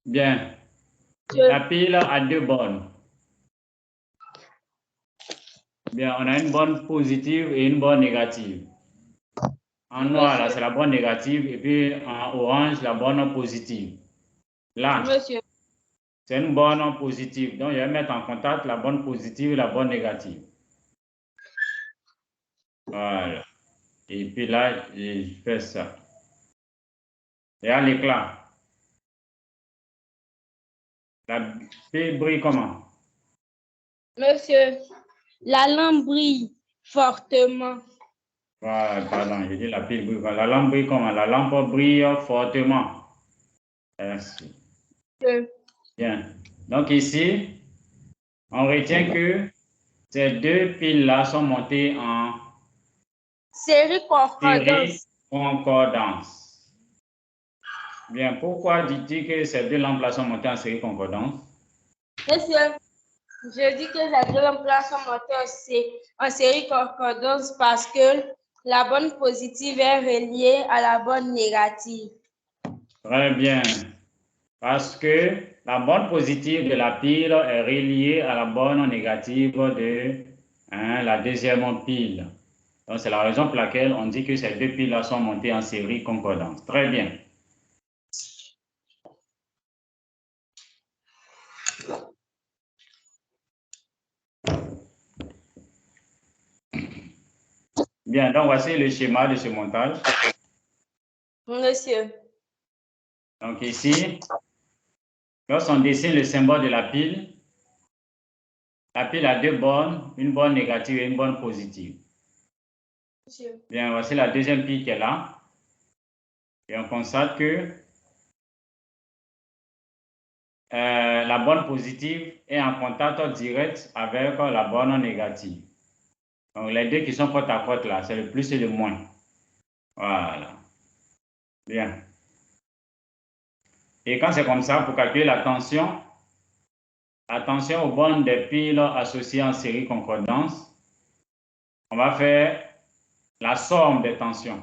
Bien. Monsieur. La pile a 2 bornes. Bien, on a une borne positive et une borne négative. En noir, là, c'est la borne négative et puis en orange, la borne positive. Là, Monsieur. c'est une borne positive. Donc, je vais mettre en contact la borne positive et la borne négative. Voilà. Et puis là, je fais ça. Et à l'éclat. La pile brille comment? Monsieur, la lampe brille fortement. Voilà, pardon, j'ai dit la pile brille. La lampe brille comment? La lampe brille fortement. Merci. Monsieur. Bien. Donc ici, on retient que ces deux piles-là sont montées en série concordance. concordance. Bien, pourquoi dis-tu que ces deux lampes-là sont montées en série concordance? Monsieur, je dis que les deux lampes sont montées en série concordance parce que la borne positive est reliée à la borne négative. Très bien. Parce que la borne positive de la pile est reliée à la borne négative de la deuxième pile. Donc, c'est la raison pour laquelle on dit que ces deux piles-là sont montées en série concordance. Très bien. Bien, donc voici le schéma de ce montage. Monsieur. Donc ici, lorsqu'on dessine le symbole de la pile a deux bornes, une borne négative et une borne positive. Monsieur. Bien, voici la deuxième pile qui est là. Et on constate que la borne positive est en contact direct avec la borne négative. Donc les deux qui sont côte à côte là, c'est le plus et le moins. Voilà. Bien. Et quand c'est comme ça, pour calculer la tension, attention aux bornes des piles associées en série concordance, on va faire la somme des tensions.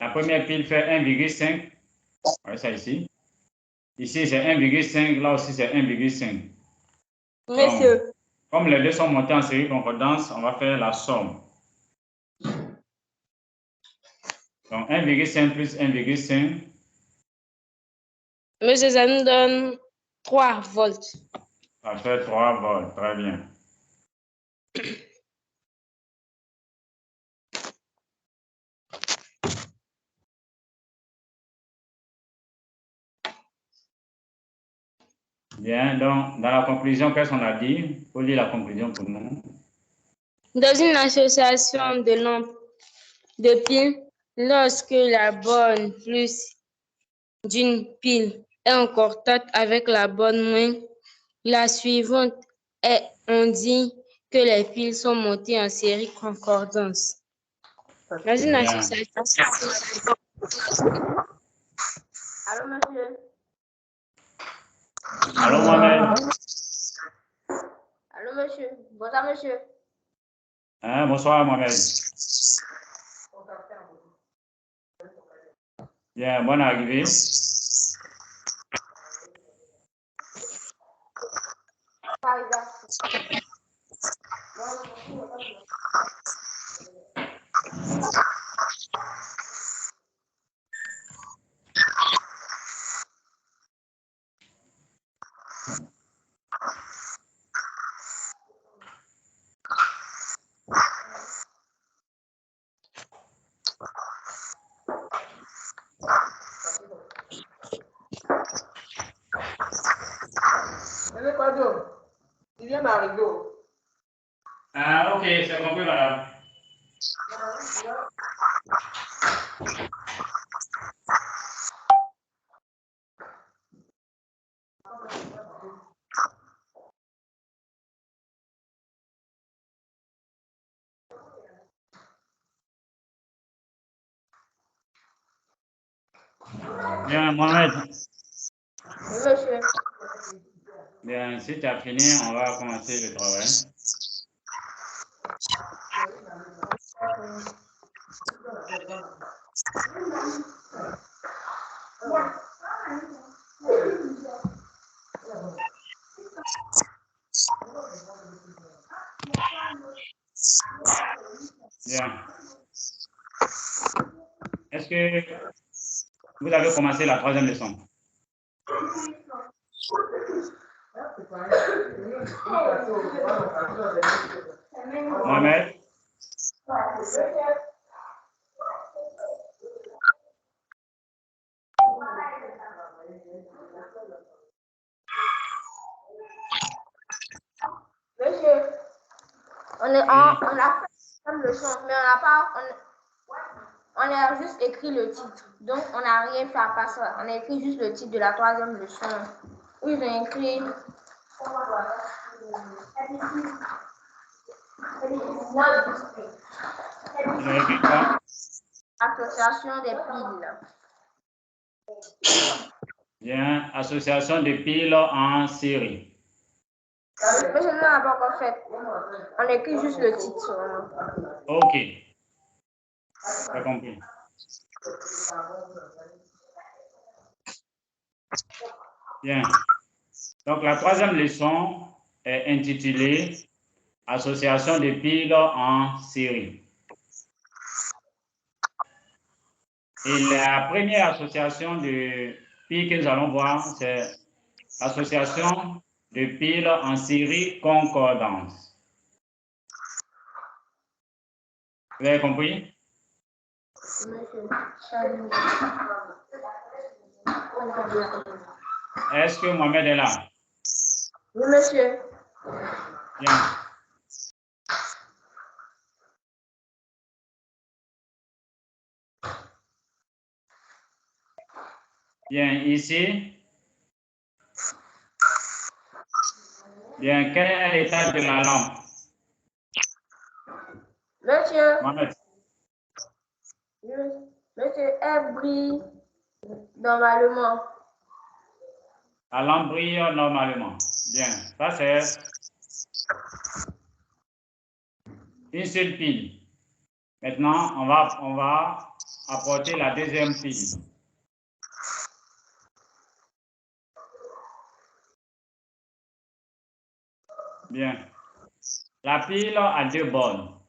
La première pile fait 1,5. Ouais, ça ici. Ici, c'est 1,5. Là aussi, c'est 1,5. Monsieur. Comme les deux sont montés en série concordance, on va faire la somme. Donc, 1,5 plus 1,5. Monsieur, ça nous donne 3 volts. Ça fait 3 volts. Très bien. Bien, donc, dans la conclusion, qu'est-ce qu'on a dit? Il faut lire la conclusion pour nous. Dans une association de lampes de piles, lorsque la borne plus d'une pile est en contact avec la borne moins, la suivante est, on dit que les piles sont montées en série concordance. Dans une association. Allô, monsieur? Allô, Mohamed? Allô, monsieur? Bonsoir, monsieur. Bonsoir, Mohamed. Bien, bonne arrivée. Il vient d'arriver. Ok, c'est compris, madame. Bien, Mohamed. Monsieur. Bien, si tu as fini, on va commencer le travail. Bien. Est-ce que vous avez commencé la troisième leçon? Mohamed? Monsieur, on a fait la leçon, mais on a juste écrit le titre. Donc, on n'a rien fait à part ça. On a écrit juste le titre de la troisième leçon. Où ils ont écrit... Ils ont écrit quoi? Association des piles. Bien, association de piles en série. Mais je ne l'ai pas encore fait. On écrit juste le titre. OK. J'ai compris. Bien. Donc, la troisième leçon est intitulée Association de piles en série. Et la première association de piles que nous allons voir, c'est l'association de piles en série concordance. Vous avez compris? Est-ce que Mohamed est là? Oui, monsieur. Bien. Bien, ici. Bien, quel est l'état de la lampe? Monsieur. Mohamed. Monsieur, elle brille normalement. La lampe brille normalement. Bien, ça c'est une seule pile. Maintenant, on va apporter la deuxième pile. Bien. La pile a deux bornes.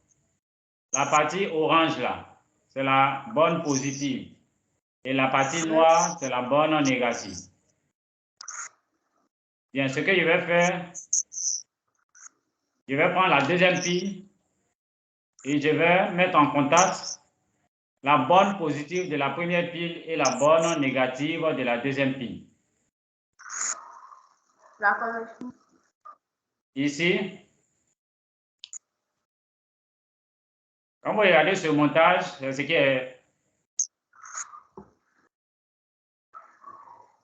La partie orange là, c'est la borne positive. Et la partie noire, c'est la borne négative. Bien, ce que je vais faire, je vais prendre la deuxième pile et je vais mettre en contact la borne positive de la première pile et la borne négative de la deuxième pile. Ici, quand vous regardez ce montage, c'est ce qui est...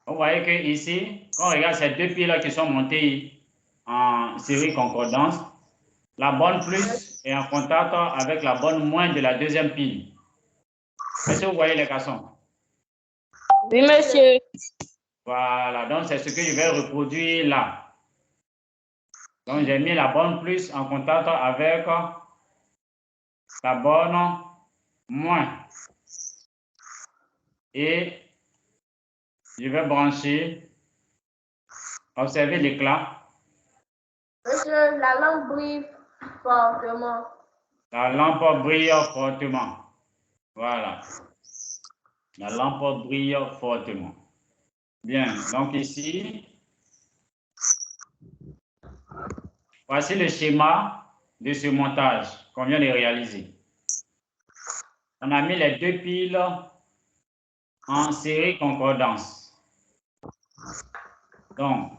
Vous voyez que ici, quand on regarde ces deux piles qui sont montées en série concordance, la borne plus est en contact avec la borne moins de la deuxième pile. Est-ce que vous voyez les garçons? Oui, monsieur. Voilà, donc c'est ce que je vais reproduire là. Donc j'ai mis la borne plus en contact avec la borne moins. Et je vais brancher. Observez l'éclat. Monsieur, la lampe brille fortement. La lampe brille fortement. Voilà. La lampe brille fortement. Bien, donc ici, voici le schéma de ce montage qu'on vient de réaliser. On a mis les deux piles en série concordance. Donc,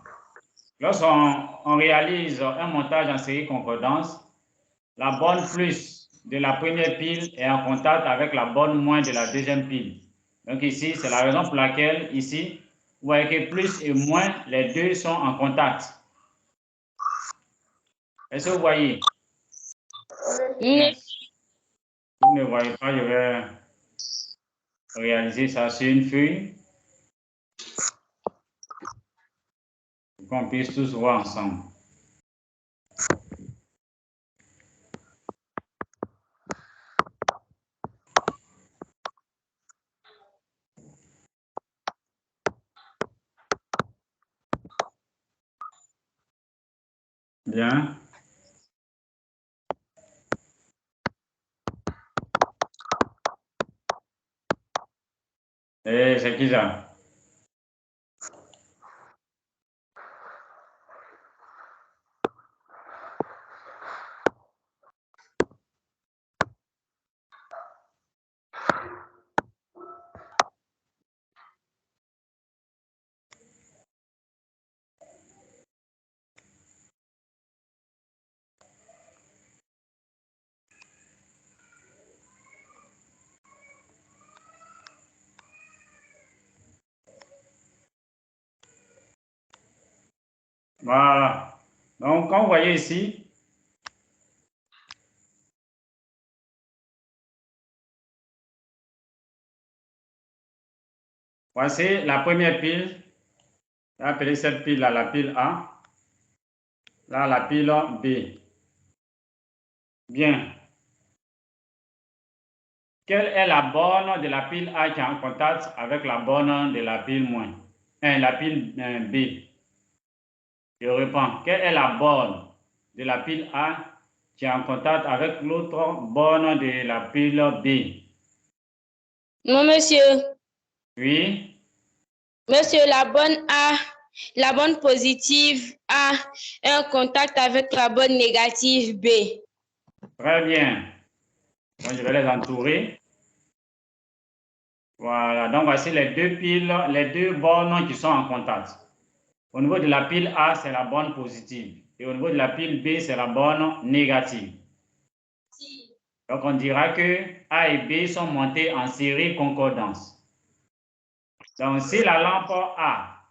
lorsqu'on réalise un montage en série concordance, la borne plus de la première pile est en contact avec la borne moins de la deuxième pile. Donc ici, c'est la raison pour laquelle ici, vous voyez que plus et moins, les deux sont en contact. Est-ce que vous voyez? Oui. Si vous ne voyez pas, je vais réaliser ça sur une feuille pour qu'on puisse tous voir ensemble. Bien. c'est qui ça? Voilà. Donc, comme vous voyez ici, voici la première pile. On va appeler cette pile-là la pile A. Là, la pile B. Bien. Quelle est la borne de la pile A qui est en contact avec la borne de la pile la pile B? Je reprends. Quelle est la borne de la pile A qui est en contact avec l'autre borne de la pile B? Non, monsieur. Oui. Monsieur, la borne positive A est en contact avec la borne négative B. Très bien. Donc, je vais les entourer. Voilà. Donc, voici les deux piles, les deux bornes qui sont en contact. Au niveau de la pile A, c'est la borne positive. Et au niveau de la pile B, c'est la borne négative. Donc, on dira que A et B sont montés en série concordance. Donc, si la lampe A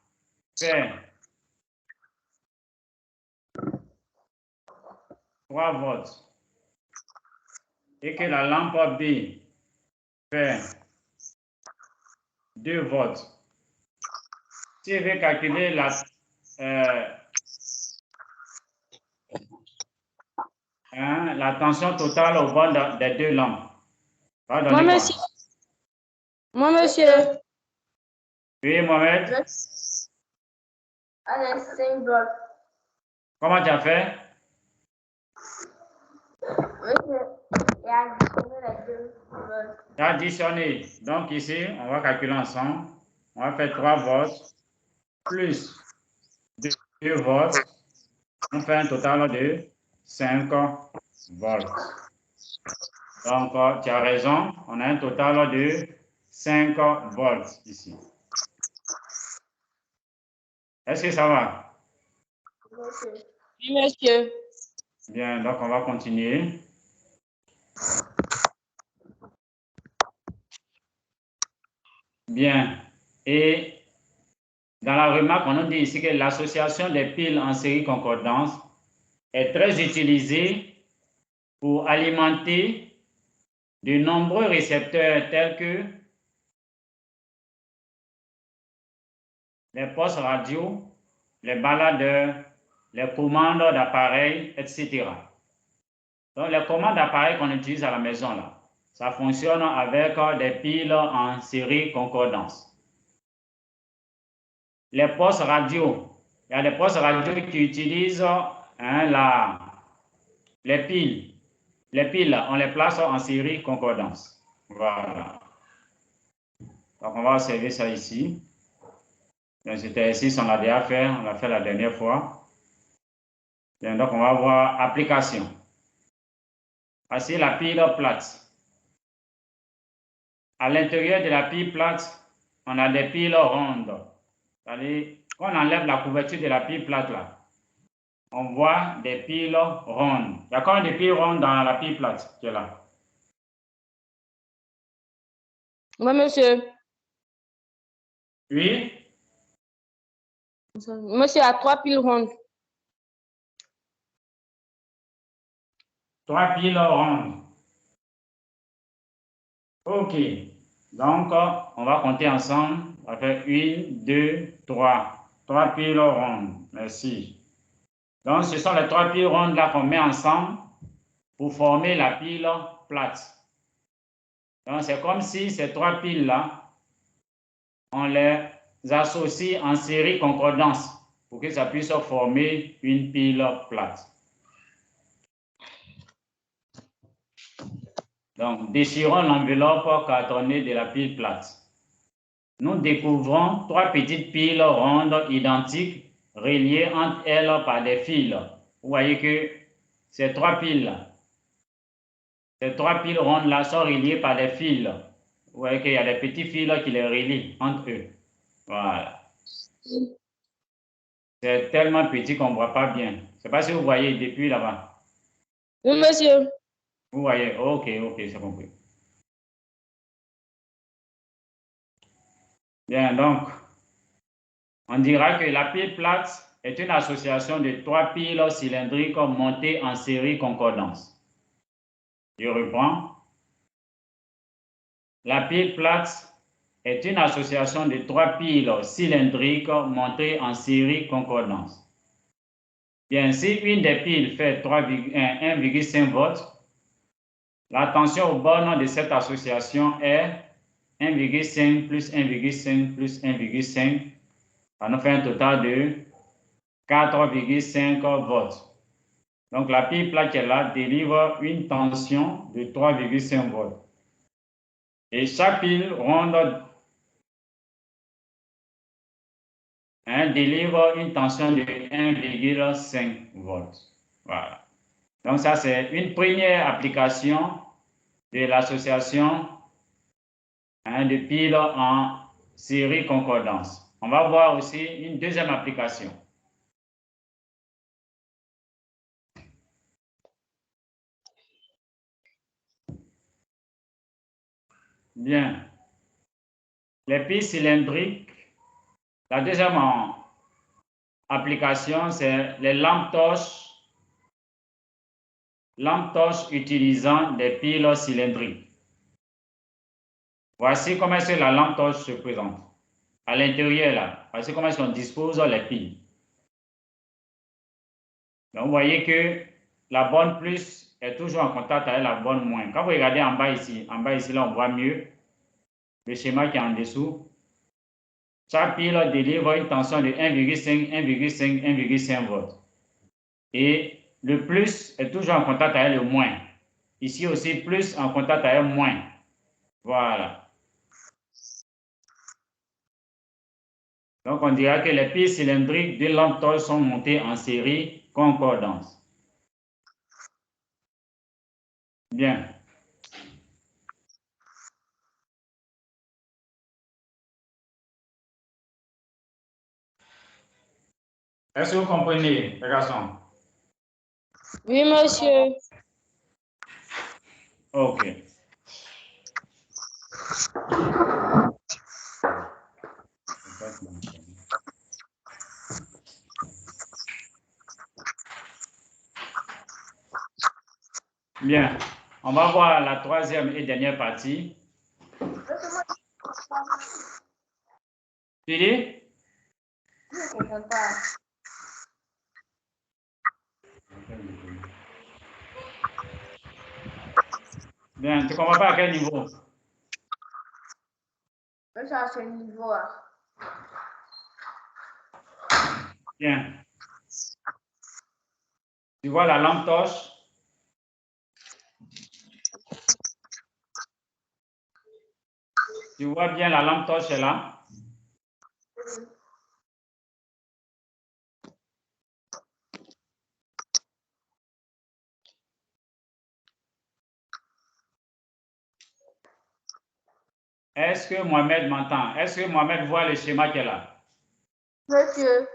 fait 3 volts et que la lampe B fait 2 volts, si je vais calculer la tension totale au bord des deux lampes, ça va donner quoi? Moi, monsieur. Oui, Mohamed? Allez, 5 volts. Comment tu as fait? Tu as additionné. Donc ici, on va calculer ensemble. On va faire 3 volts plus 2 volts. On fait un total de 5 volts. Donc, tu as raison. On a un total de 5 volts ici. Est-ce que ça va? Oui, monsieur. Bien, donc on va continuer. Bien. Et dans la remarque, on nous dit ici que l'association des piles en série concordance est très utilisée pour alimenter de nombreux récepteurs tels que les postes radio, les baladeurs, les commandes d'appareils, etc. Donc, les commandes d'appareils qu'on utilise à la maison, là, ça fonctionne avec des piles en série concordance. Les postes radio, il y a des postes radio qui utilisent les piles. Les piles, on les place en série concordance. Voilà. Donc, on va observer ça ici. Donc, c'était ici, on l'a déjà fait, on l'a fait la dernière fois. Bien, donc, on va voir application. Voici la pile plate. À l'intérieur de la pile plate, on a des piles rondes. C'est-à-dire, quand on enlève la couverture de la pile plate, là, on voit des piles rondes. Il y a combien de piles rondes dans la pile plate qui est là? Moi, monsieur. Oui? Monsieur a 3 piles rondes. 3 piles rondes. OK. Donc, on va compter ensemble. On va faire 1, 2, 3. 3 piles rondes. Merci. Donc, ce sont les 3 piles rondes là qu'on met ensemble pour former la pile plate. Donc, c'est comme si ces 3 piles-là, on les associe en série concordance pour que ça puisse former une pile plate. Donc, déchirons l'enveloppe cartonnée de la pile plate. nous découvrons 3 petites piles rondes identiques reliées entre elles par des fils. Vous voyez que ces 3 piles rondes-là sont reliées par des fils. Vous voyez qu'il y a des petits fils qui les relient entre eux. Voilà. C'est tellement petit qu'on ne voit pas bien. Je ne sais pas si vous voyez depuis là-bas. Oui, monsieur. Vous voyez? Ok, c'est compris. Bien, donc, on dira que la pile plate est une association de 3 piles cylindriques montées en série concordance. Je reprends. La pile plate est une association de 3 piles cylindriques montées en série concordance. Bien, si une des piles fait 1,5 volts, la tension aux bornes de cette association est 1,5 plus 1,5 plus 1,5. Ça nous fait un total de 4,5 volts. Donc, la pile plate qui est là délivre une tension de 3,5 volts. Et chaque pile ronde délivre une tension de 1,5 volts. Voilà. Donc, ça, c'est une première application de l'association de piles en série concordance. On va voir aussi une deuxième application. Bien. Les piles cylindriques, la deuxième application, c'est les lampes torches utilisant des piles cylindriques. Voici comment est-ce que la lampe torche se présente. À l'intérieur, là, voici comment est-ce qu'on dispose les piles. Donc, vous voyez que la borne plus est toujours en contact avec la borne moins. Quand vous regardez en bas ici, là, on voit mieux le schéma qui est en dessous. Chaque pile délivre une tension de 1,5, 1,5, 1,5 volts. Et le plus est toujours en contact avec le moins. Ici aussi, plus en contact avec moins. Voilà. Donc, on dira que les piles cylindriques de lampe torche sont montées en série concordance. Bien. Est-ce que vous comprenez, les garçons? Oui, monsieur. OK. Bien. On va voir la troisième et dernière partie. Tu dis? Je ne comprends pas. Bien, tu ne comprends pas à quel niveau? Mais ça, c'est le niveau. Bien. Tu vois la lampe torche? Tu vois bien la lampe torche est là? Est-ce que Mohamed m'entend? Est-ce que Mohamed voit le schéma qui est là? Monsieur.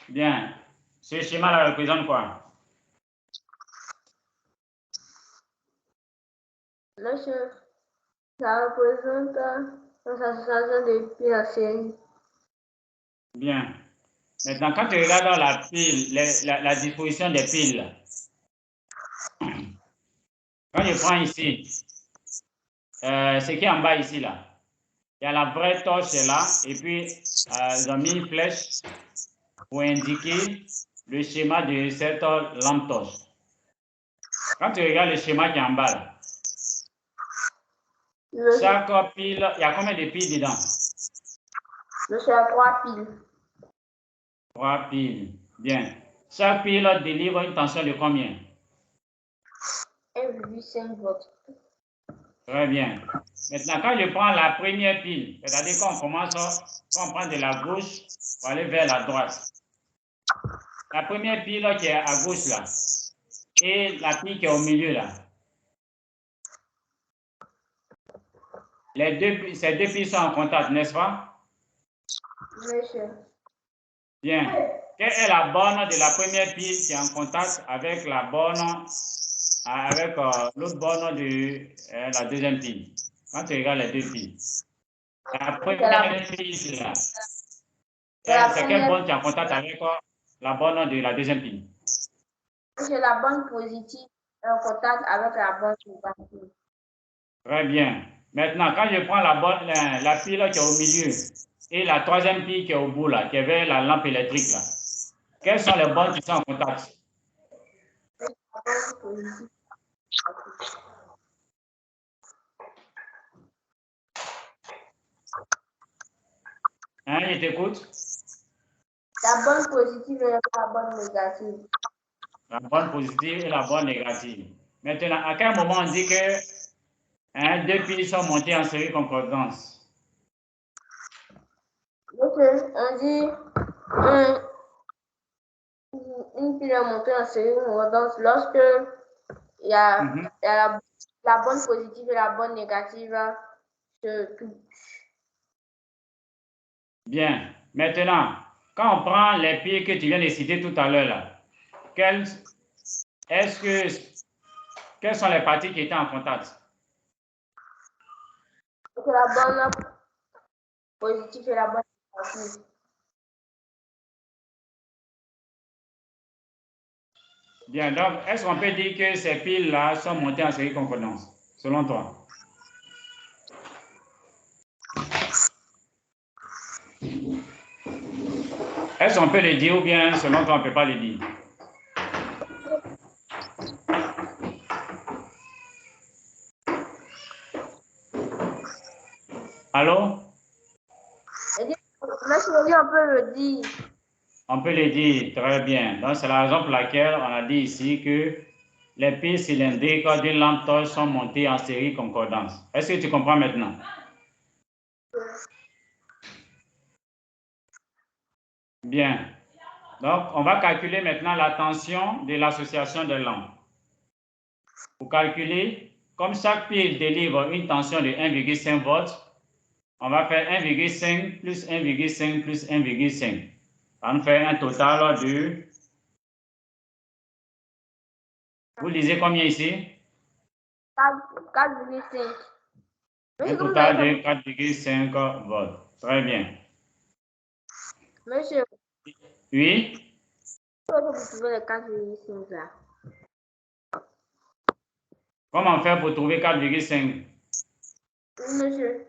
Bien. Ce schéma-là représente quoi? Monsieur, ça représente l'association des piles en série. Bien. Maintenant, quand tu regardes dans la pile, la disposition des piles, quand je prends ici, ce qui est en bas ici, là, il y a la vraie torche là, et puis ils ont mis une flèche pour indiquer le schéma de cette lampe torche. Quand tu regardes le schéma qui est en bas, là, chaque pile, il y a combien de piles dedans? Monsieur, il y a 3 piles. 3 piles. Bien. Chaque pile délivre une tension de combien? 1,5 volts. Très bien. Maintenant, quand je prends la première pile, c'est-à-dire quand on prend de la gauche pour aller vers la droite. La première pile qui est à gauche là, et la pile qui est au milieu là. Ces deux piles sont en contact, n'est-ce pas? Monsieur. Bien. Quelle est la borne de la première pile qui est en contact avec la borne, avec l'autre borne de la deuxième pile? Quand tu regardes les deux piles. La première pile là. C'est quelle borne qui est en contact avec la borne de la deuxième pile? Monsieur, la borne positive est en contact avec la borne négative. Très bien. Maintenant, quand je prends la pile qui est au milieu et la troisième pile qui est au bout, là, qui est vers la lampe électrique, là, quelles sont les bornes qui sont en contact? La borne positive. Hein, je t'écoute? La borne positive et la borne négative. La borne positive et la borne négative. Maintenant, à quel moment on dit que deux piles sont montées en série concordance? Donc, on dit une pile est montée en série concordance lorsque il y a, la borne positive et la borne négative se touchent. Bien. Maintenant, quand on prend les piles que tu viens de citer tout à l'heure, là, quelles sont les parties qui étaient en contact? Donc, la borne positive et la borne négative. Bien, donc, est-ce qu'on peut dire que ces piles-là sont montées en série concordance, selon toi? Est-ce qu'on peut le dire ou bien, selon toi, on ne peut pas le dire? Allô? Monsieur, on peut le dire. On peut le dire, très bien. Donc, c'est la raison pour laquelle on a dit ici que les piles cylindriques d'une lampe torche sont montées en série concordance. Est-ce que tu comprends maintenant? Bien. Donc, on va calculer maintenant la tension de l'association des lampes. Pour calculer, comme chaque pile délivre une tension de 1,5 volts, on va faire 1,5 plus 1,5 plus 1,5. Ça nous fait un total de... Vous lisez combien ici? 4,5. Un total de 4,5 volts. Très bien. Monsieur, Oui? vous trouvez les 4,5 là? Comment faire pour trouver 4,5? Oui, monsieur.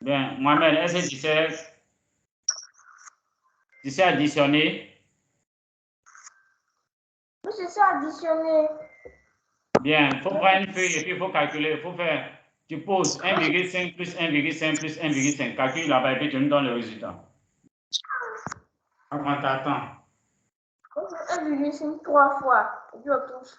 Bien, Mohamed, est-ce que tu sais additionner? Monsieur, c'est additionné. Bien, il faut prendre une feuille et puis il faut calculer. Il faut faire, tu poses 1,5 plus 1,5 plus 1,5. Calcule là-bas et puis tu nous donnes le résultat. On prend ta temps. 1,5 3 fois. Et puis on touche.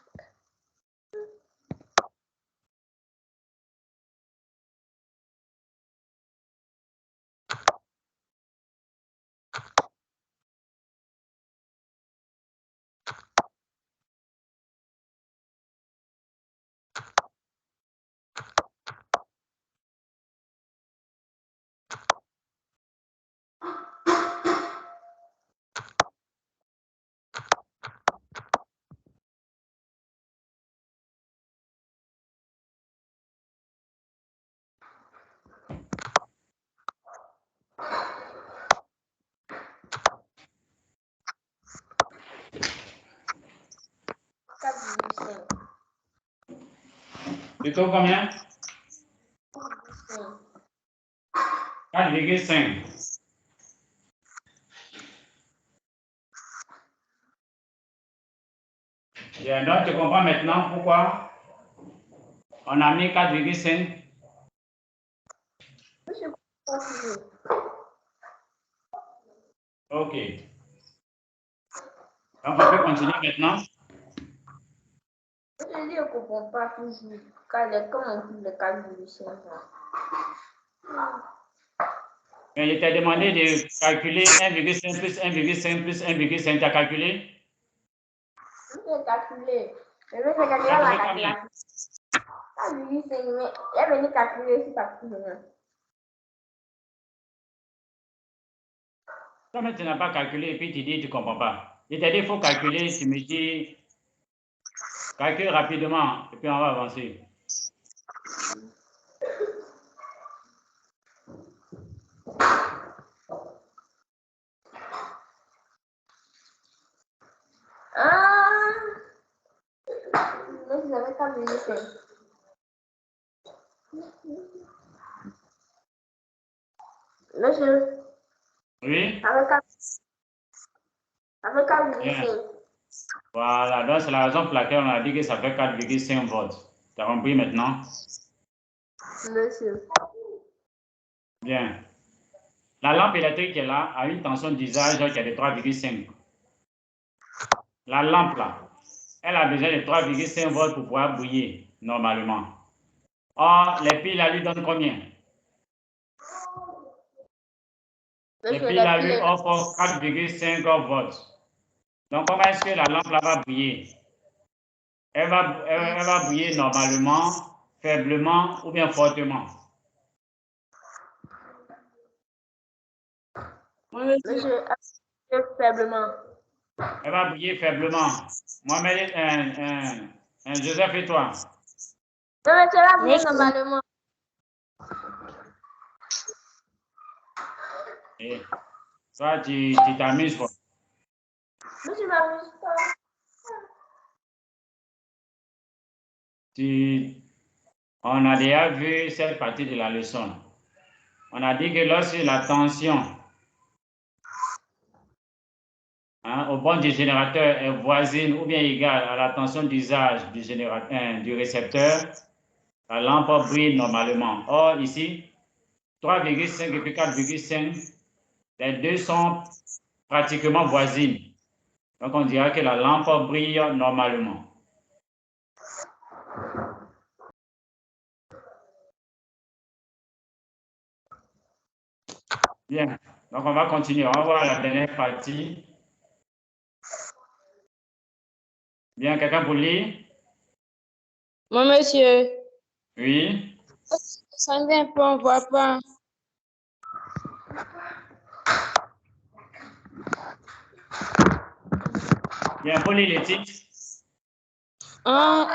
Tu trouves combien? 4,5. Bien, donc tu comprends maintenant pourquoi on a mis 4,5. OK. Donc on peut continuer maintenant. Je ne comprends pas toujours. Comment on trouve le 4,5? Je t'ai demandé de calculer 1,5 plus 1,5 plus 1,5. Tu as calculé? J'ai calculé. Je vais calculer la calculation. 4,5, mais elle venait calculer si ça coûte. Toi, tu n'as pas calculé et puis tu dis que tu ne comprends pas. Je t'ai dit qu'il faut calculer, tu me dis calcule rapidement et puis on va avancer. Mais vous avez 4,5. Monsieur. Oui? Avec 4,5. Voilà, donc c'est la raison pour laquelle on a dit que ça fait 4,5 volts. Tu as compris maintenant? Monsieur. Bien. La lampe électrique qui est là a une tension d'usage qui est de 3,5. La lampe là, elle a besoin de 3,5 volts pour pouvoir briller normalement. Or, les piles à lui donnent combien? Les piles à lui offrent 4,5 volts. Donc, comment est-ce que la lampe là va briller? Elle va briller normalement, faiblement ou bien fortement? Monsieur, faiblement. Elle va briller faiblement. Mohamed, Joseph et toi? Non, mais tu vas briller normalement. Et toi, tu t'amuses quoi? Mais tu m'amuses pas. On a déjà vu cette partie de la leçon. On a dit que lorsque la tension au bord du générateur est voisine ou bien égale à la tension d'usage du récepteur, la lampe brille normalement. Or, ici, 3,5 et puis 4,5, les deux sont pratiquement voisines. Donc, on dira que la lampe brille normalement. Bien. Donc, on va continuer. On va voir la dernière partie. Bien, quelqu'un pour lire? Moi, monsieur. Oui. Ça ne vient pas, on ne voit pas. Bien, pour lire les titres.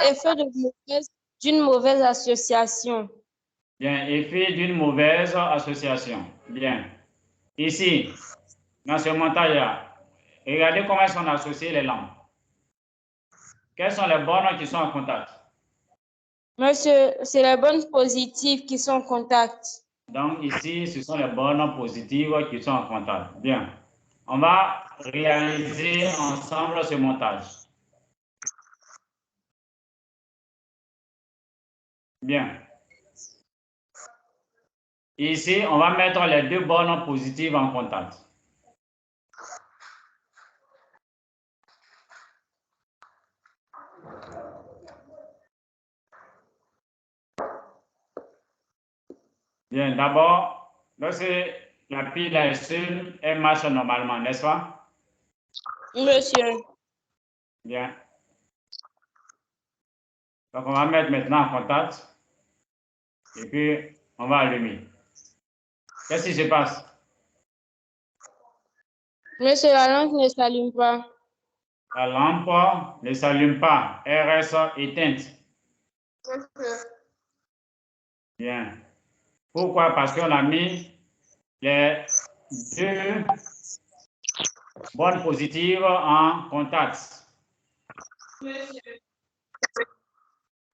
Effet d'une mauvaise association. Bien, effet d'une mauvaise association. Bien. Ici, dans ce montage-là, regardez comment sont associées les lampes. Quelles sont les bornes qui sont en contact? Monsieur, c'est les bornes positives qui sont en contact. Donc, ici, ce sont les bornes positives qui sont en contact. Bien. On va réaliser ensemble ce montage. Bien. Ici, on va mettre les deux bornes positives en contact. Bien, d'abord, lorsque la pile est seule, elle marche normalement, n'est-ce pas? Monsieur. Bien. Donc, on va mettre maintenant en contact. Et puis, on va allumer. Qu'est-ce qui se passe? Monsieur, la lampe ne s'allume pas. La lampe ne s'allume pas. Elle reste éteinte. Bien. Pourquoi? Parce qu'on a mis les deux bornes positives en contact.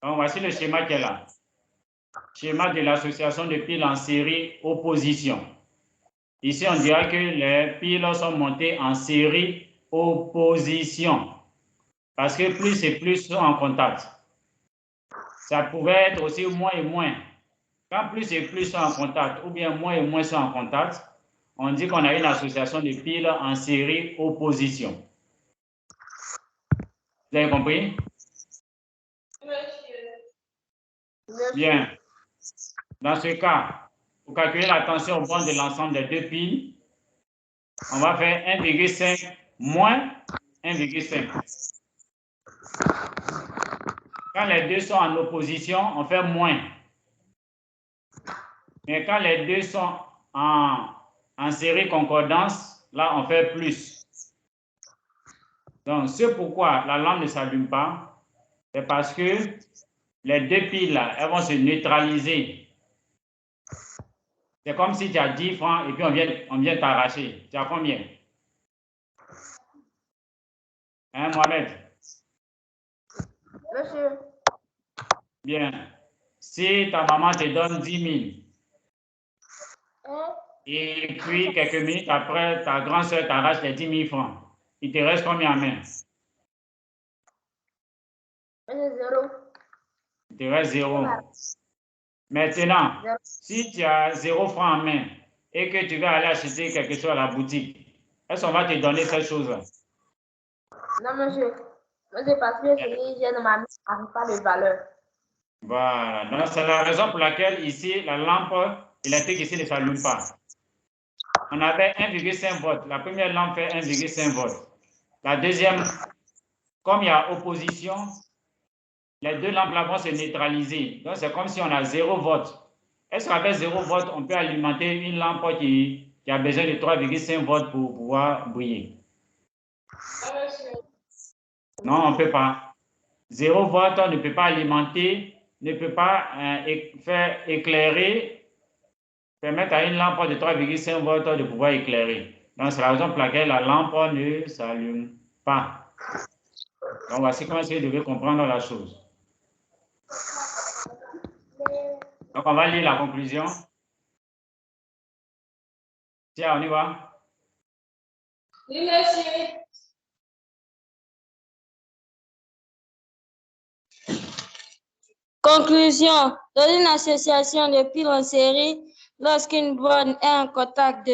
Donc, voici le schéma qui est là. Schéma de l'association de piles en série opposition. Ici, on dirait que les piles sont montées en série opposition. Parce que plus et plus sont en contact. Ça pouvait être aussi moins et moins. Quand plus et plus sont en contact, ou bien moins et moins sont en contact, on dit qu'on a une association de piles en série opposition. Vous avez compris? Bien. Dans ce cas, pour calculer la tension au bord de l'ensemble des deux piles, on va faire 1,5 moins 1,5. Quand les deux sont en opposition, on fait moins. Mais quand les deux sont en série concordance, là, on fait plus. Donc, c'est pourquoi la lampe ne s'allume pas. C'est parce que les deux piles, là, elles vont se neutraliser. C'est comme si tu as 10 francs et puis on vient t'arracher. Tu as combien? Hein, Mohamed? Monsieur. Bien. Si ta maman te donne 10 000 et puis quelques minutes après, ta grande soeur t'arrache les 10 000 francs, il te reste combien en main? 0. Il te reste 0. Maintenant, si tu as 0 francs en main et que tu vas aller acheter quelque chose à la boutique, est-ce qu'on va te donner cette chose-là? Non, monsieur. C'est parce que j'ai dans ma main, n'arrive pas de valeur. Voilà. Donc, c'est la raison pour laquelle ici, la lampe électrique ici ne s'allume pas. On avait 1,5 volts. La première lampe fait 1,5 volts. La deuxième, comme il y a opposition, les deux lampes là vont se neutraliser. Donc, c'est comme si on a 0 volt. Est-ce qu'avec 0 volt, on peut alimenter une lampe qui a besoin de 3,5 volts pour pouvoir briller? Non, on ne peut pas. 0 volt, on ne peut pas alimenter, ne peut pas faire éclairer, permettre à une lampe de 3,5 volts de pouvoir éclairer. Donc, c'est la raison pour laquelle la lampe ne s'allume pas. Donc, voici comment vous devez comprendre la chose. Donc, on va lire la conclusion. Tiens, on y va. Oui, monsieur. Conclusion. Dans une association de piles en série, lorsqu'une borne est en contact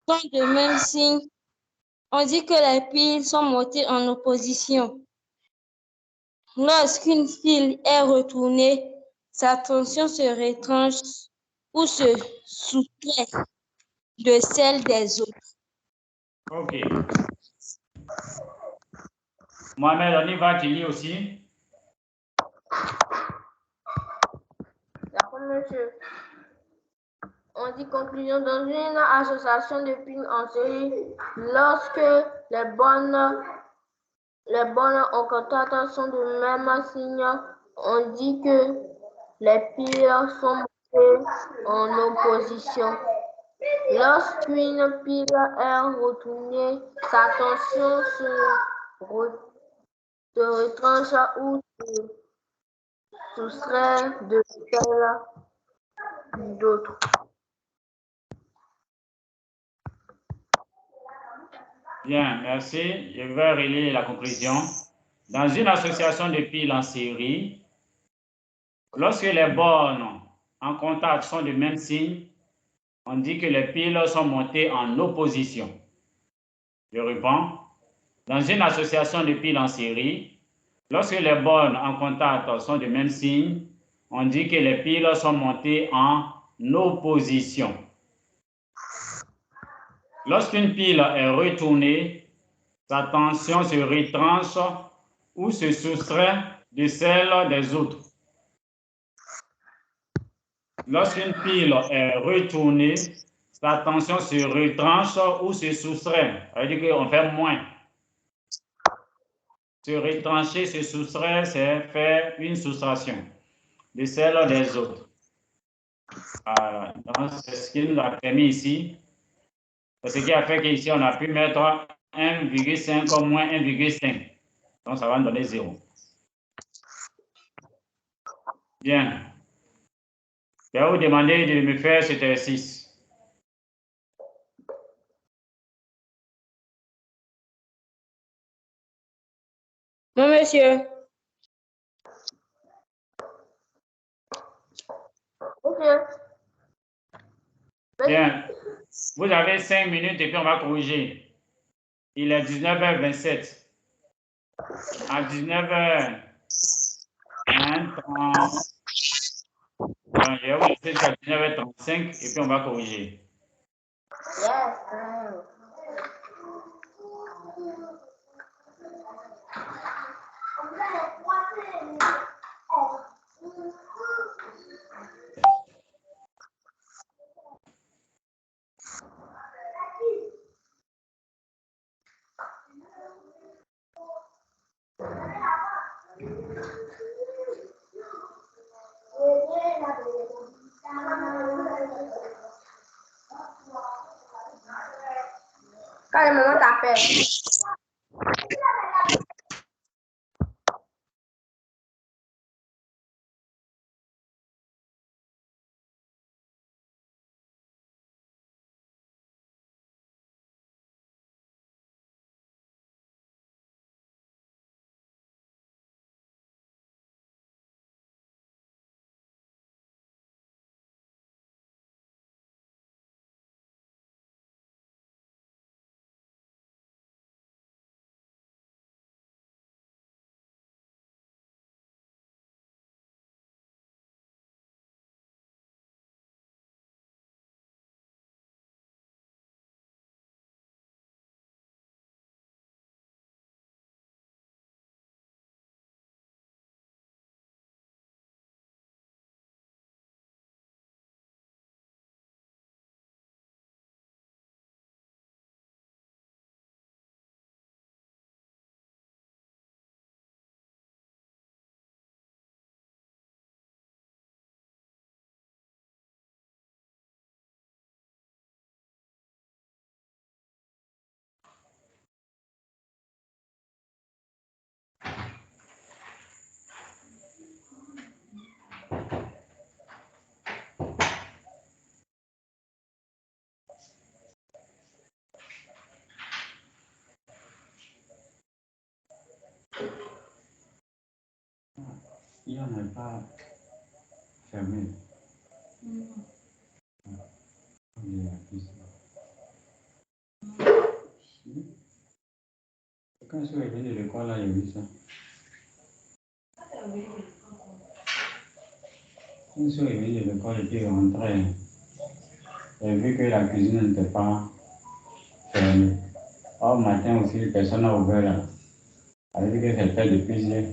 sont de même signe, on dit que les piles sont montées en opposition. Lorsqu'une pile est retournée, sa tension se retranche ou se soustrait de celle des autres. OK. Mohamed, on y va, tu lis aussi. D'accord, monsieur. On dit conclusion dans une association de piles en série, lorsque les bornes en contact sont de même signe, on dit que les piles sont montées en opposition. Lorsqu'une pile est retournée, sa tension se retranche ou se soustrait de celle d'autres. Bien, merci. Je vais relire la conclusion. Dans une association de piles en série, lorsque les bornes en contact sont de même signe, on dit que les piles sont montées en opposition. Je reprends. Dans une association de piles en série, lorsque les bornes en contact sont de même signe, on dit que les piles sont montées en opposition. Lorsqu'une pile est retournée, sa tension se retranche ou se soustrait de celle des autres. Lorsqu'une pile est retournée, sa tension se retranche ou se soustrait. Ça veut dire qu'on fait moins. Se retrancher, se soustraire, c'est faire une soustraction de celle des autres. Voilà. Donc, c'est ce qui nous a permis ici. C'est ce qui a fait qu'ici, on a pu mettre 1,5 comme moins 1,5. Donc, ça va nous donner 0. Bien. Je vais vous demander de me faire cet exercice. Non, monsieur. Okay. Bien. Vous avez 5 minutes et puis on va corriger. Il est 19h27. À 19h, 30. Donc, je vais vous laisser jusqu'à 19h35 et puis on va corriger. Yes. Quand le maman t'appelle. Il n'y en a pas fermé. Quand je suis revenu de l'école, là, j'ai vu ça. Quand je suis revenu de l'école et puis rentré, j'ai vu que la cuisine n'était pas fermée. Au matin aussi, personne n'a ouvert là. Ça veut dire que c'est fait depuis hier.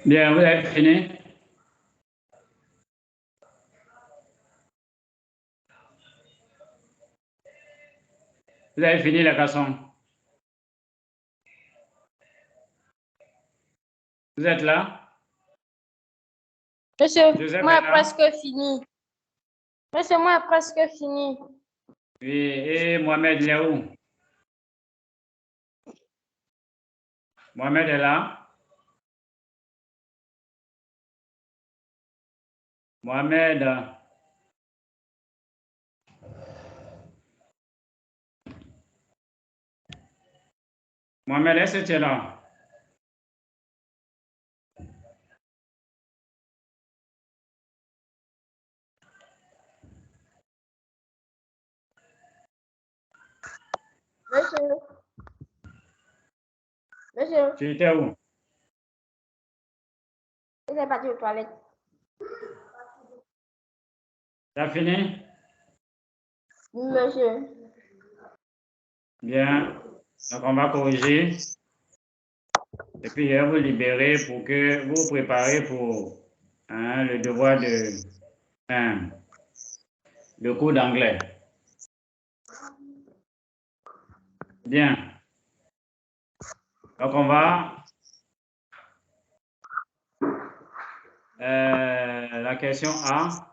Bien, vous avez fini? Vous avez fini les garçons? Vous êtes là? Monsieur, Joseph moi, est là? presque fini. Monsieur, moi, presque fini. Oui, et Mohamed, il est où? Mohamed est là? Mohamed. Mohamed, est-ce que tu es là? Monsieur. Monsieur, Tu étais où? il est parti aux toilettes. Tu as fini? Monsieur. Bien. Donc, on va corriger. Et puis, je vais vous libérer pour que vous vous préparez pour le devoir de le cours d'anglais. Bien. Donc, on va... la question A.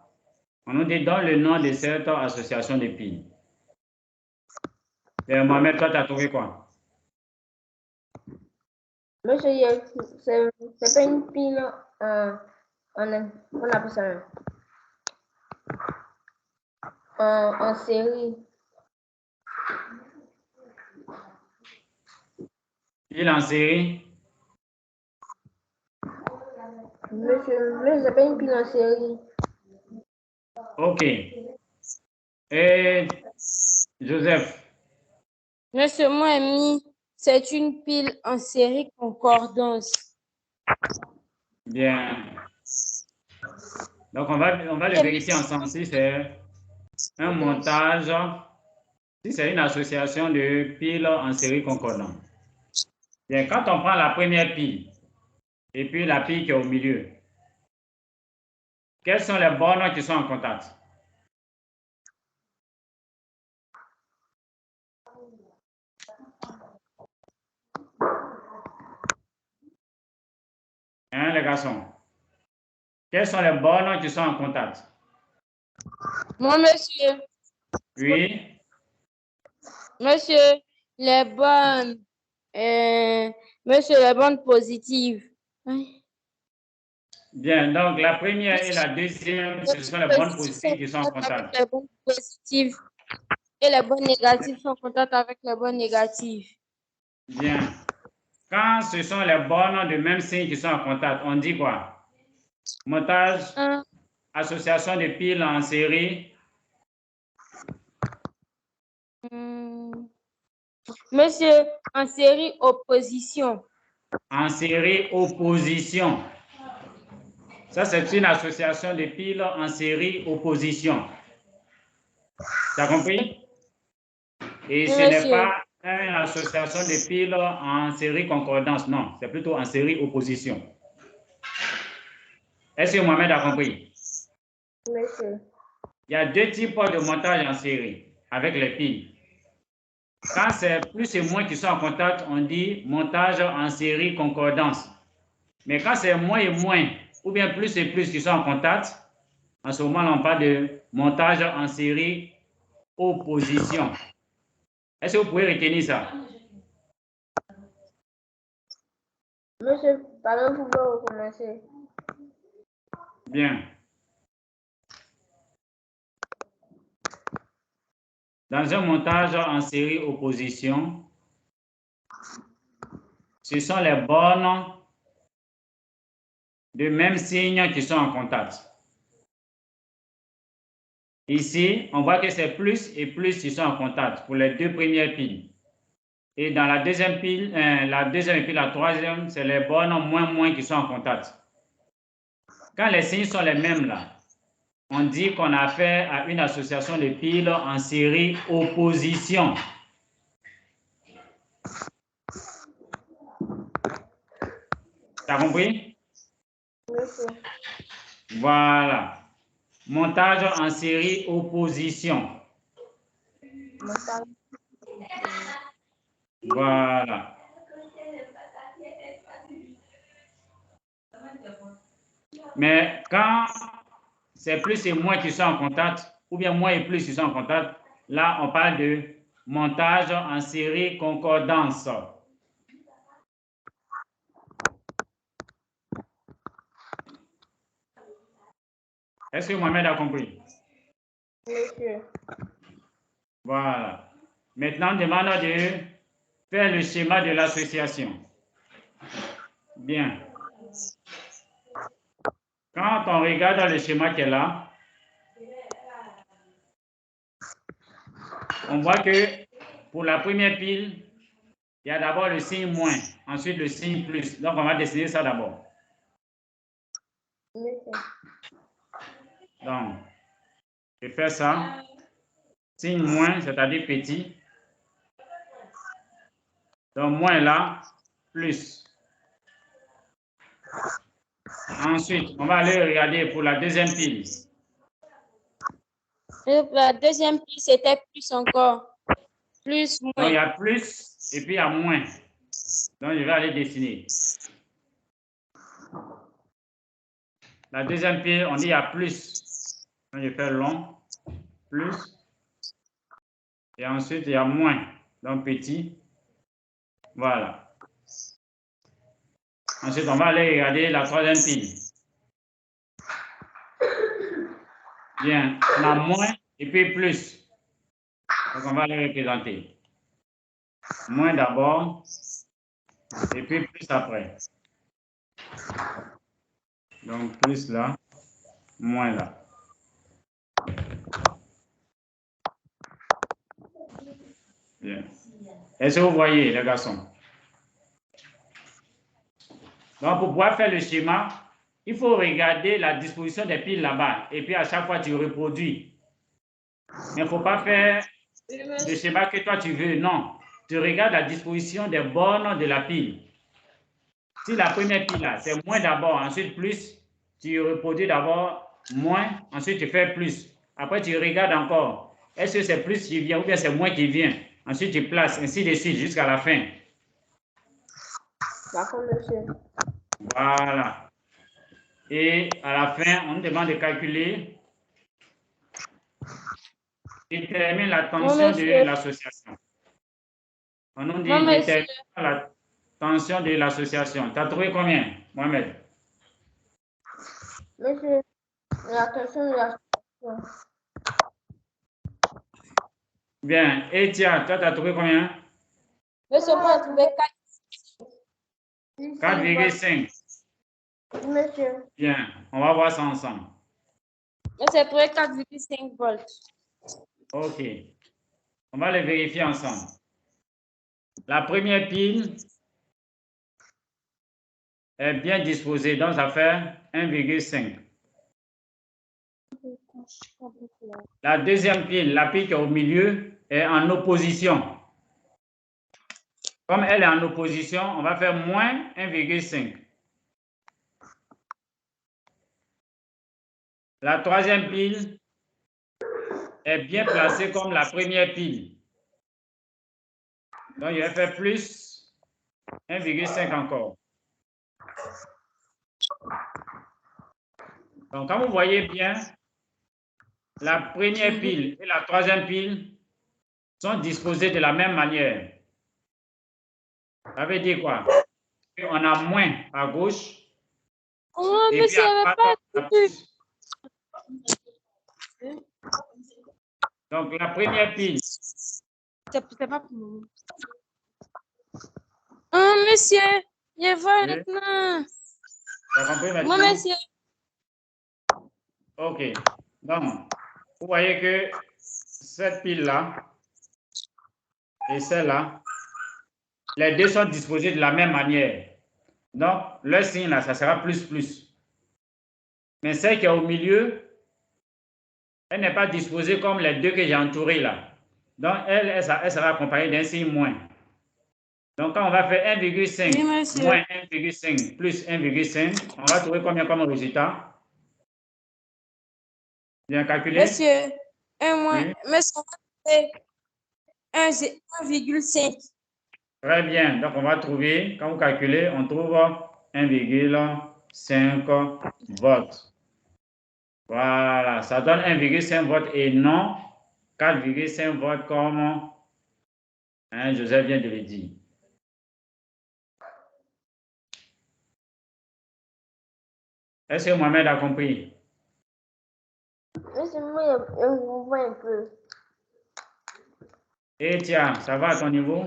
On nous dit donne le nom de cette association de piles. Mohamed, toi, tu as trouvé quoi? Monsieur, c'est pas une pile on appelle ça en série. Pile en série? Monsieur, c'est pas une pile en série. OK. Et Joseph? Monsieur, moi, mis, c'est une pile en série concordance. Bien. Donc, on va le vérifier ensemble si c'est un montage, si c'est une association de piles en série concordante. Bien, quand on prend la première pile et puis la pile qui est au milieu, quelles sont les bornes qui sont en contact? Hein, les garçons? Quelles sont les bornes qui sont en contact? Moi, monsieur. Oui. Monsieur, les bonnes, monsieur, les bonnes positives. Bien, donc la première et la deuxième, ce sont les bonnes positives qui sont en contact. Les bonnes positives et les bonnes négatives sont en contact avec les bonnes négatives. Bien. Quand ce sont les bornes de même signe qui sont en contact, on dit quoi? Montage, association de piles en série. Monsieur, en série opposition. En série opposition. Ça, c'est une association de piles en série opposition. Tu as compris? Et ce n'est pas une association de piles en série concordance, non. C'est plutôt en série opposition. Est-ce que Mohamed a compris? Monsieur. Il y a deux types de montage en série avec les piles. Quand c'est plus et moins qui sont en contact, on dit montage en série concordance. Mais quand c'est moins et moins, ou bien plus et plus qui sont en contact, en ce moment, on parle de montage en série opposition. Est-ce que vous pouvez retenir ça? Monsieur, pardon, vous pouvez recommencer. Bien. Dans un montage en série opposition, ce sont les bornes de même signe qui sont en contact. Ici, on voit que c'est plus et plus qui sont en contact pour les deux premières piles. Et dans la deuxième pile, et puis la troisième, c'est les bornes moins qui sont en contact. Quand les signes sont les mêmes là, on dit qu'on a affaire à une association de piles en série opposition. T'as compris? Monsieur. Voilà. Montage en série opposition. Montage. Voilà. Mais quand c'est plus et moins qui sont en contact, ou bien moins et plus qui sont en contact, là, on parle de montage en série concordance. Est-ce que Mohamed a compris? Monsieur. Voilà. Maintenant, on demande de faire le schéma de l'association. Bien. Quand on regarde le schéma qui est là, on voit que pour la première pile, il y a d'abord le signe moins, ensuite le signe plus. Donc, on va dessiner ça d'abord. Donc, je fais ça. Signe moins, c'est-à-dire petit. Donc, moins là, plus. Ensuite, on va aller regarder pour la deuxième pile. La deuxième pile, c'était plus encore. Plus, Donc, moins. il y a plus et puis il y a moins. Donc, je vais aller dessiner. La deuxième pile, on dit il y a plus. Donc, je fais long, plus. Et ensuite, il y a moins. Donc, petit. Voilà. Ensuite, on va aller regarder la troisième pile. Bien. On a moins et puis plus. Donc, on va les représenter. Moins d'abord et puis plus après. Donc, plus là, moins là. Bien. Est-ce que vous voyez, les garçons? Donc, pour pouvoir faire le schéma, il faut regarder la disposition des piles là-bas. Et puis, à chaque fois, tu reproduis. Mais il ne faut pas faire le schéma que toi, tu veux. Non. Tu regardes la disposition des bornes de la pile. Si la première pile, là, c'est moins d'abord, ensuite plus, tu reproduis d'abord moins, ensuite tu fais plus. Après, tu regardes encore. Est-ce que c'est plus qui vient ou bien c'est moins qui vient? Ensuite, tu places, ainsi de suite, jusqu'à la fin. D'accord, monsieur. Voilà. Et à la fin, on nous demande de calculer. Détermine la tension de l'association. On nous dit détermine la tension de l'association. Tu as trouvé combien, Mohamed? Monsieur, la tension de l'association. Bien. Et tiens, toi, tu as trouvé combien? Monsieur, moi, j'ai trouvé 4,5. Monsieur. Bien, on va voir ça ensemble. J'ai trouvé 4,5 volts. OK. On va les vérifier ensemble. La première pile est bien disposée, donc ça fait 1,5. La deuxième pile, la pile qui est au milieu, est en opposition. Comme elle est en opposition, on va faire moins 1,5. La troisième pile est bien placée comme la première pile. Donc, je vais faire plus 1,5 encore. Donc, quand vous voyez bien, la première pile et la troisième pile sont disposées de la même manière. Ça veut dire quoi? On a moins à gauche. Oh, et monsieur, puis à droite, on a plus. Donc, la première pile. C'est pas pour moi. Oh, monsieur, je vois maintenant. Tu as compris maintenant? Moi, monsieur. OK. Donc, vous voyez que cette pile-là et celle-là, les deux sont disposés de la même manière. Donc, le signe là, ça sera plus, plus. Mais celle qui est au milieu, elle n'est pas disposée comme les deux que j'ai entourées là. Donc, elle sera accompagnée d'un signe moins. Donc, quand on va faire 1,5 Oui, monsieur. moins 1,5 plus 1,5, on va trouver combien comme résultat? Bien calculé? Monsieur, 1 moins, Oui. monsieur, c'est 1,5. Très bien. Donc, on va trouver, quand vous calculez, on trouve 1,5 volts. Voilà, ça donne 1,5 volts et non 4,5 volts comme Joseph vient de le dire. Est-ce que Mohamed a compris? Monsieur, moi, je comprends un peu. Et tiens, ça va à ton niveau?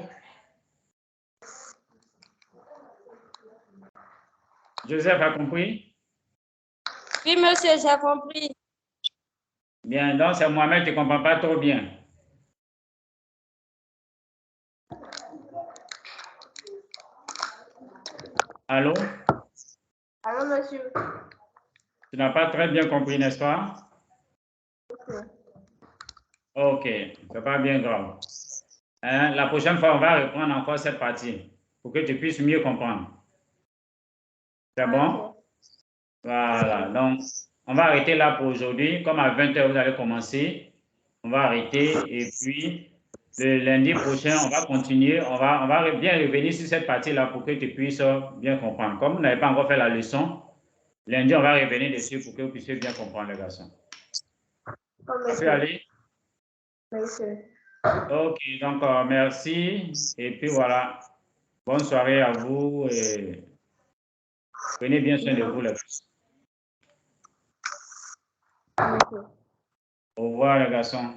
Joseph a compris? Oui, monsieur, j'ai compris. Bien, donc c'est Mohamed qui ne comprend pas trop bien. Allô? Allô, monsieur? Tu n'as pas très bien compris, n'est-ce pas? Ok, c'est pas bien grave. La prochaine fois, on va reprendre encore cette partie pour que tu puisses mieux comprendre. C'est bon? Ok. Voilà, donc on va arrêter là pour aujourd'hui. Comme à 20h, vous allez commencer. On va arrêter et puis le lundi prochain, on va continuer. On va bien revenir sur cette partie-là pour que tu puisses bien comprendre. Comme vous n'avez pas encore fait la leçon, lundi, on va revenir dessus pour que vous puissiez bien comprendre les garçons. Oh, Ça peut aller? monsieur. Ok, donc merci. Et puis voilà, bonne soirée à vous et prenez bien soin de vous les garçons. Monsieur. Au revoir les garçons.